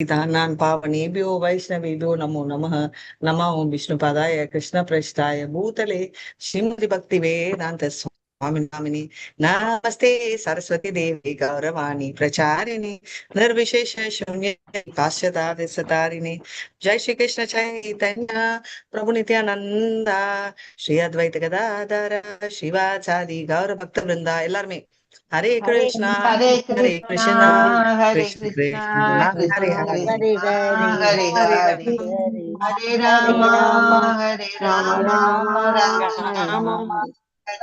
நான் पावनेभ्यो वैष्णवेभ्यो नमो नमः। नमो विष्णुपादाय कृष्णप्रेष्ठाय भूतले श्रीमति भक्ति वेदांत स्वामी नामिनी। नमस्ते सरस्वती देवी गौरवाणी प्रचारिणी निर्विशेष शून्य पाश्चात्य जय श्री कृष्ण चैतन्य प्रभु नित्यानंदा श्री अद्वैत गदाधर शिवाचार्य गौर भक्त वृंदा எல்லாருமே हरे कृष्णा हरे हरे कृष्णा कृष्णा हरे कृष्ण कृष्णा कृष्ण हरे कृष्ण हरे कृष्णा हरे हरे हरे हरे राम हरे राम राम राम राम हरे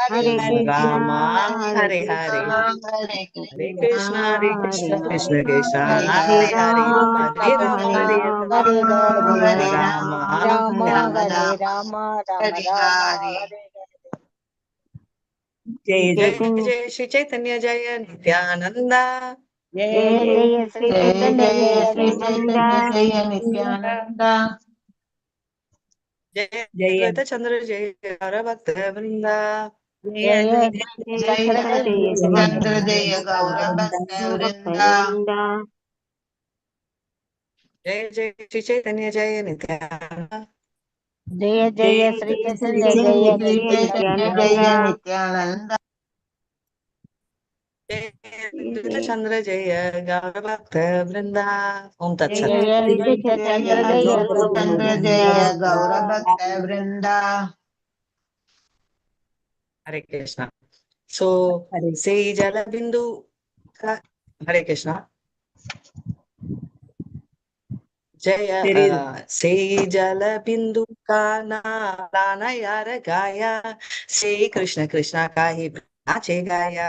हरे हरे कृष्णा राम हरे हरे कृष्णा हरे कृष्णा हरे हरे कृष्णा कृष्ण हरे कृष्ण हरे कृष्ण हरे हरे हरे हरे हरे राम हरे राम हरे हरे राम राम हरे हरे राम राम राम हरे राम हरे हरे राम राम हरे राम हरे हरे जय जय चैतन्य जय श्री चैतन्य जय नित्यानंदा जय जय श्री जय चैतन्य जय जय श्री नित्यानंदा चैतन्य जय नित्यानंदा जय द्वैत चंद्र जय गौर भक्त वृंदा जय जय जय चंद्र जय चंद्र जय गौर भक्त भक्त वृंदा वृंदा जय जय श्री चैतन्य जय नित्यानंदा जय जय श्री चैतन्य जय जय श्री चैतन्य नित्यानंदा जय नित्यानंदा जय चंद्र जय गौर भक्त वृंदा। ओम तत्सत। जय श्री चंद्र जय जय चंद्र जय गौर भक्त वृंदा हरे कृष्णा। सो से जल बिंदु का हरे कृष्णा जय से जल बिंदु का नाना यार गाया से कृष्ण कृष्णा का ही नाचे गाया।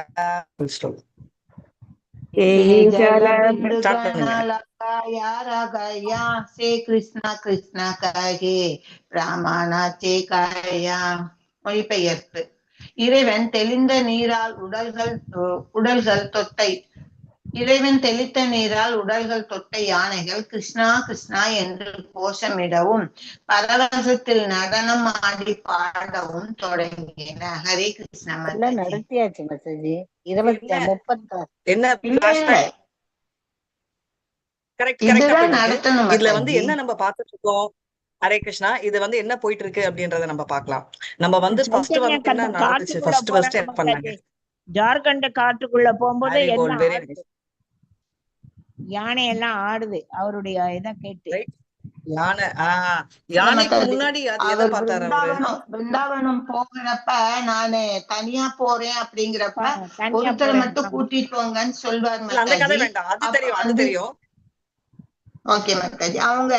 जल बिंदु स्टार्ट गणा பண்ணுங்க। लगा यार गया से कृष्णा कृष्णा कहे ராமானாச்சே காயா. மொழிபெயர்ப்பு. இறைவன் தெளிந்த நீரால் உடல்கள் தொட்டை இறைவன் தெளித்த நீரால் உடல்கள் தொட்ட யானைகள் கிருஷ்ணா கிருஷ்ணா என்று கோஷமிடவும் பரவசத்தில் நடனம் ஆடி பாடவும் தொடங்கின. ஹரே கிருஷ்ண எல்லாம் மாதாஜி. நடத்தியாச்சு மசாஜி. என்ன 36 என்ன இல்ல இல்ல கரெக்டா இதுதான் போயிட்டு இருக்கு. நடத்தணும் இதுல வந்து மாதாஜி. என்ன நம்ம பார்த்துட்டு இருக்கோம்? ஹரே கிருஷ்ணா. இது வந்து என்ன போயிட்டு இருக்கு அப்படின்றத நம்ம பார்க்கலாம். நம்ம வந்து ஃபர்ஸ்ட் சைத்தன்யா வந்து என்ன அந்த நடந்துச்சு? காட்டுக்குள்ள ஃபர்ஸ்ட் போறாங்க என்ன பண்ணாங்க? மாதாஜி. ஜார்க்கண்ட் காட்டுக்குள்ள போகும்போது ஹரி போல் எல்லாம் வெரி ஆடுது, நைஸ். யானை எல்லாம் ஆடுது அவருடைய இதை கேட்டு. ரைட். யானை இல்ல யானைக்கு மாதாஜி, முன்னாடி அது எதை அவர் பார்த்தாரு அவரு? பிருந்தாவனம் போகிறப்ப நானு தனியா போறேன் அப்படிங்கிறப்ப தனியா ஒருத்தரை போறேன். மட்டும் கூட்டிட்டு போங்கன்னு சொல்வார் இல்ல அந்த கதை மாதாஜி. வேண்டாம். அது அப்ப தெரியும், அது வந்து தெரியும். ஓகே மாதாஜி, அவங்க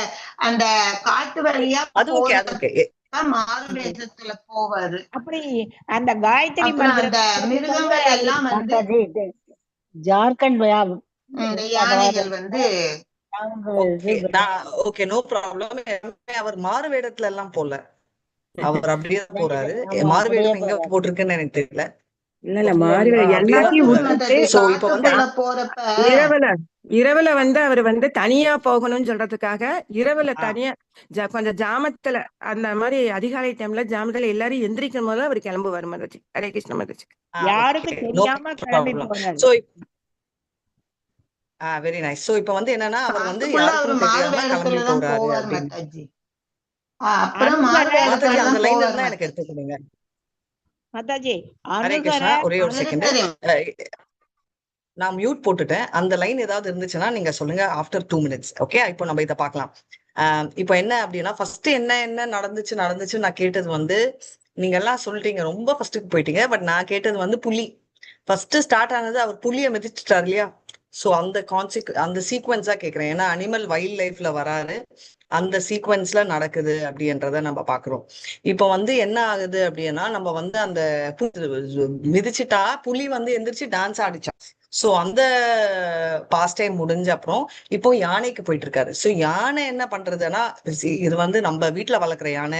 அந்த காட்டு வழியா அது ஓகே, அது ஓகே. போறப்ப மாறு வேஷத்துல போவாரு. அப்படி அந்த காயத்ரி அப்புறம் அந்த மந்திரம் மிருகங்கள் எல்லாம் வந்து மாதாஜி ஜார்க்கண்ட் இந்த யானைகள் வந்து ஓகே நோ ப்ராப்ளம். அவர் மாறு வேடத்துல எல்லாம் போல. அவர் அப்படியே போறாரு. மாறு அப்படியே வேடம் எங்க போறாரு. போட்டிருக்குன்னு எனக்கு தெரியல. இல்ல மாறி எல்லாத்தையும் போட்டுருக்கு விட்டுட்டு மாதாஜி. சோ இப்ப வந்து காட்டுக்குள்ள போறப்ப இரவுல வந்து அவர் வந்து தனியா போகணும்னு சொல்றதுக்காக இரவுல ஆ, தனியா கொஞ்சம் ஜாமத்துல அந்த மாதிரி அதிகாலை டைம்ல ஜாமத்துல எல்லாரும் எந்திரிக்கும் போது அவர் கிளம்புவார் மதர்ஜி. ஹரே கிருஷ்ண மதர்ஜி. யாருக்கு ஓகே நோ தெரியாம கிளம்பி ப்ராப்ளம். போறாரு. So very nice. சோ இப்ப வந்து என்னன்னா அவர் வந்து காட்டுக்குள்ள அவரு யாருக்கும் மாறு தெரியாம கிளம்பி வேடத்துலதான் போறாரு போவார் அப்படின்னு. மாதாஜி. அப்புறம் மாறு அனுசர மாதாஜி அந்த வேடத்துலதான் லைன்ல போவார் இருந்தா எனக்கு மாதாஜி. எடுத்துக்கோங்க. மாதாஜி ஹரே அனுசர கிருஷ்ணா. ஒரே ஒரு செகண்ட். சரி. நான் மியூட் போட்டுட்டேன். அந்த லைன் ஏதாவது இருந்துச்சுன்னா நீங்க சொல்லுங்க ஆஃப்டர் 2 minutes. ஓகே இப்போ நம்ம இதை பார்க்கலாம். இப்போ என்ன அப்படின்னா ஃபர்ஸ்ட் என்ன நடந்துச்சு நான் கேட்டது வந்து நீங்க எல்லாம் சொல்லிட்டீங்க, ரொம்ப ஃபர்ஸ்ட்டுக்கு போயிட்டீங்க. பட் நான் கேட்டது வந்து புலி. ஃபர்ஸ்ட் ஸ்டார்ட் ஆனது அவர் புலியை மிதிச்சிட்டாரு இல்லையா? ஸோ அந்த சீக்வன்ஸா கேட்குறேன். ஏன்னா அனிமல் வைல்ட் லைஃப்ல வராரு, அந்த சீக்வன்ஸ்ல நடக்குது அப்படின்றத நம்ம பாக்குறோம். இப்போ வந்து என்ன ஆகுது அப்படின்னா நம்ம வந்து அந்த மிதிச்சிட்டா புலி வந்து எந்திரிச்சு டான்ஸ் ஆடிச்சா. சோ அந்த பாஸ்ட் டைம் முடிஞ்ச அப்புறம் இப்போ யானைக்கு போயிட்டு இருக்காரு. சோ யானை என்ன பண்றதுன்னா இது வந்து நம்ம வீட்டுல வளர்க்குற யானை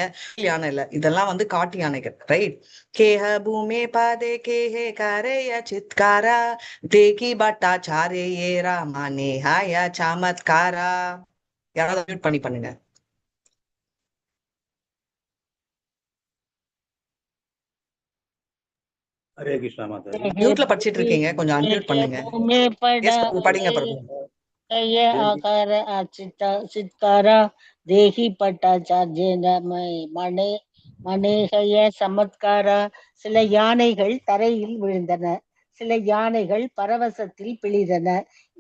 இல்ல, இதெல்லாம் வந்து காட்டு யானைகள். ரைட். கேஹ பூமே பாதே கேஹே காரேய சித்காரா தேகி பட்டா சாரே ஏரா மானே ஹாயா சாமத்காரா. யாராவது மியூட் பண்ணுங்க. ஹரே கிருஷ்ணா மாதாஜி. மியூட்ல படிச்சிட்டு இருக்கீங்க, கொஞ்சம் அன்மியூட் பண்ணுங்க. எஸ் பிரபு, படிங்க பிரபு. ஆகார சித்காரா தேஹி பட்டாச்சார்ஜேன மணே மணேகய சமத்காரா. சில யானைகள் தரையில் விழுந்தன, சில யானைகள் பரவசத்தில்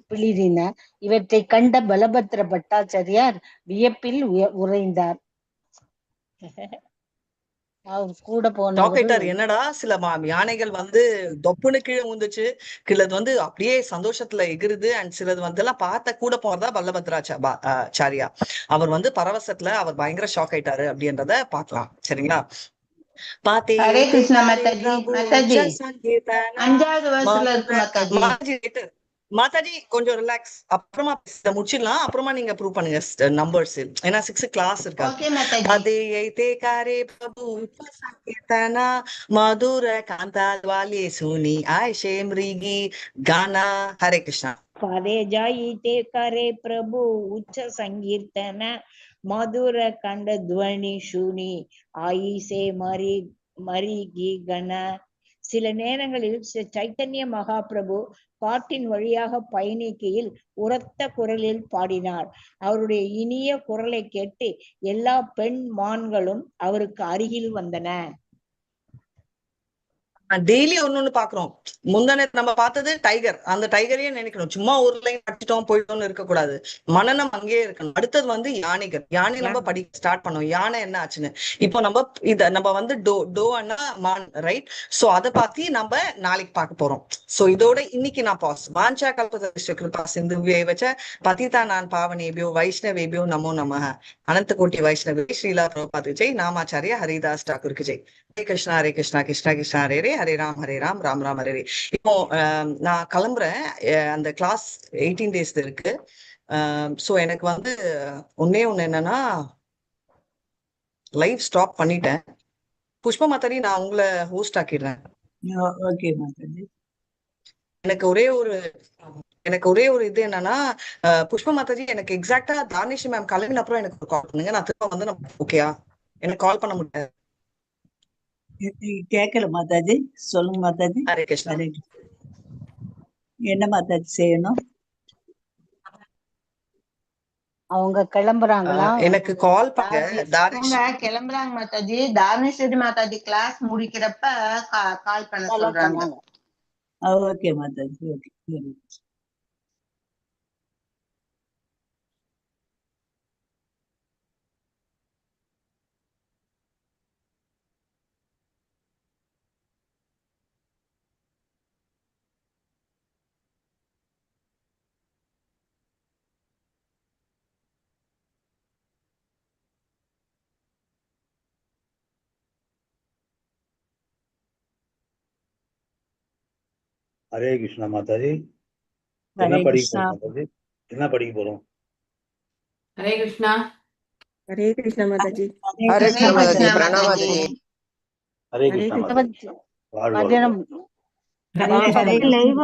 பிளிரின. இவற்றை கண்ட பலபத்திர பட்டாச்சாரியார் வியப்பில் உறைந்தார். அவர் கூட ஷாக் போனவரு ஆயிட்டார். என்னடா சில யானைகள் வந்து தொப்புன்னு கீழே ஊந்துச்சு, சிலது வந்து அப்படியே சந்தோஷத்துல எகிருது, அண்ட் சிலது வந்து எல்லாம் பார்த்த கூட போறதா பல்லபத்ராச்சாரியா. அவர் வந்து பரவசத்துல அவர் பயங்கர ஷாக் ஆயிட்டாரு அப்படின்றத பார்க்கலாம். சரிங்களா? பாத்தே ஹரே கிருஷ்ணா தேகாரே மாதாஜி. பிரபு மாதாஜி சங்கீர்த்தனா 5வது வருஷத்துல இருக்கு மாதாஜி. மாதாஜி மாதாஜி கொஞ்சம் ரிலாக்ஸ், அப்புறமா முடிச்சிடலாம், அப்புறமா நீங்க ப்ரூவ் பண்ணுங்க நம்பர்ஸ், ஏன்னா 6 கிளாஸ் இருக்காது. ஓகே மாதாஜி. அதே தேகாரே பிரபு சங்கீர்த்தனா மதுர காந்தால்வாலே சுனி ஆயிஷே மிருகி கானா. ஹரே கிருஷ்ணா. பதே ஜாயிதே கரே பிரபு உச்ச சங்கீர்த்தன மதுர கண்ட துவனி சுனி ஆயிசே மரிகி கண. சில நேரங்களில் சைத்தன்ய மகாபிரபு காட்டின் வழியாக பயணிக்கையில் உரத்த குரலில் பாடினார். அவருடைய இனிய குரலை கேட்டு எல்லா பெண் மான்களும் அவருக்கு அருகில் வந்தன. டெய்லி ஒண்ணு பாக்குறோம். முந்தானே நம்ம பார்த்தது டைகர், அந்த டைகரையே நினைக்கணும், சும்மா ஒரு லைன் படிச்சிட்டோம் போயிட்டோம்னு இருக்கக்கூடாது, மனநம் அங்கேயே இருக்கணும். அடுத்தது வந்து யானைகள். யானை நம்ம படிக்க ஸ்டார்ட் பண்ணோம், யானை என்ன ஆச்சுன்னு. இப்போ நம்ம வந்து டோ அண்ணா மான், ரைட்? சோ அதை பத்தி நம்ம நாளைக்கு பார்க்க போறோம். சோ இதோட இன்னைக்கு நான் பாஸ். வாஞ்சா கல்பதர்ஷ கிருபா சிந்துவே வச்ச பதிதா நான் பாவனேபியோ வைஷ்ணவேபியோ நமோ நமஹ. அனந்த கோட்டி வைஷ்ணவே ஸ்ரீலா பிரபுபாத் ஜெய். நாமாச்சாரியா ஹரிதாஸ் டாக்கூருக்கு ஜெய். ஹரே கிருஷ்ணா ஹரே கிருஷ்ணா கிருஷ்ணா கிருஷ்ணா ஹரே ஹரே, ஹரே ராம் ராம் ராம் ஹரே ஹரே. இப்போ நான் கிளம்புறேன். அந்த கிளாஸ் 18 days இருக்கு. சோ எனக்கு வந்து ஒண்ணு என்னன்னா, லைவ் ஸ்டாப் பண்ணிட்டேன். புஷ்பா மாதாரி, நான் உங்களை ஹோஸ்ட் ஆக்கிடுறேன். ஓகே மாதாஜி. எனக்கு ஒரே ஒரு இது என்னன்னா, புஷ்பா மாதாஜி எனக்கு எக்ஸாக்டா தானிஷ் மேம் கிளம்பின அப்புறம் எனக்கு ஒரு கால் பண்ணுங்க. நான் திரும்ப வந்து ஓகேயா? எனக்கு கால் பண்ண முடியாது. கேட்கல மாதாஜி, சொல்லுங்க மாதாஜி. ஹரே கிருஷ்ணா. ஹரே கிருஷ்ணா. என்ன மாதாஜி செய்யணும்? அவங்க கிளம்புறாங்களா? எனக்கு கால் பண்ணுங்க. அவங்க கிளம்புறாங்க மாதாஜி. தாரணேஸ்வரி மாதாஜி கிளாஸ் முடிக்கிறப்ப கால் பண்ண சொல்றாங்க. ஓகே மாதாஜி. ஓகே. ஹரே கிருஷ்ணா மாதாஜி. ஹரே என்ன படிக்க கிருஷ்ணா. போறோம் மாதாஜி? என்ன படிக்க போறோம்? ஹரே கிருஷ்ணா. ஹரே கிருஷ்ணா மாதாஜி. ஹரே கிருஷ்ணா மாதாஜி. ஹரே கிருஷ்ணா மாதாஜி. வாழ்க வளமுடன். மதியானம் ஹரே ஹரே லைவ்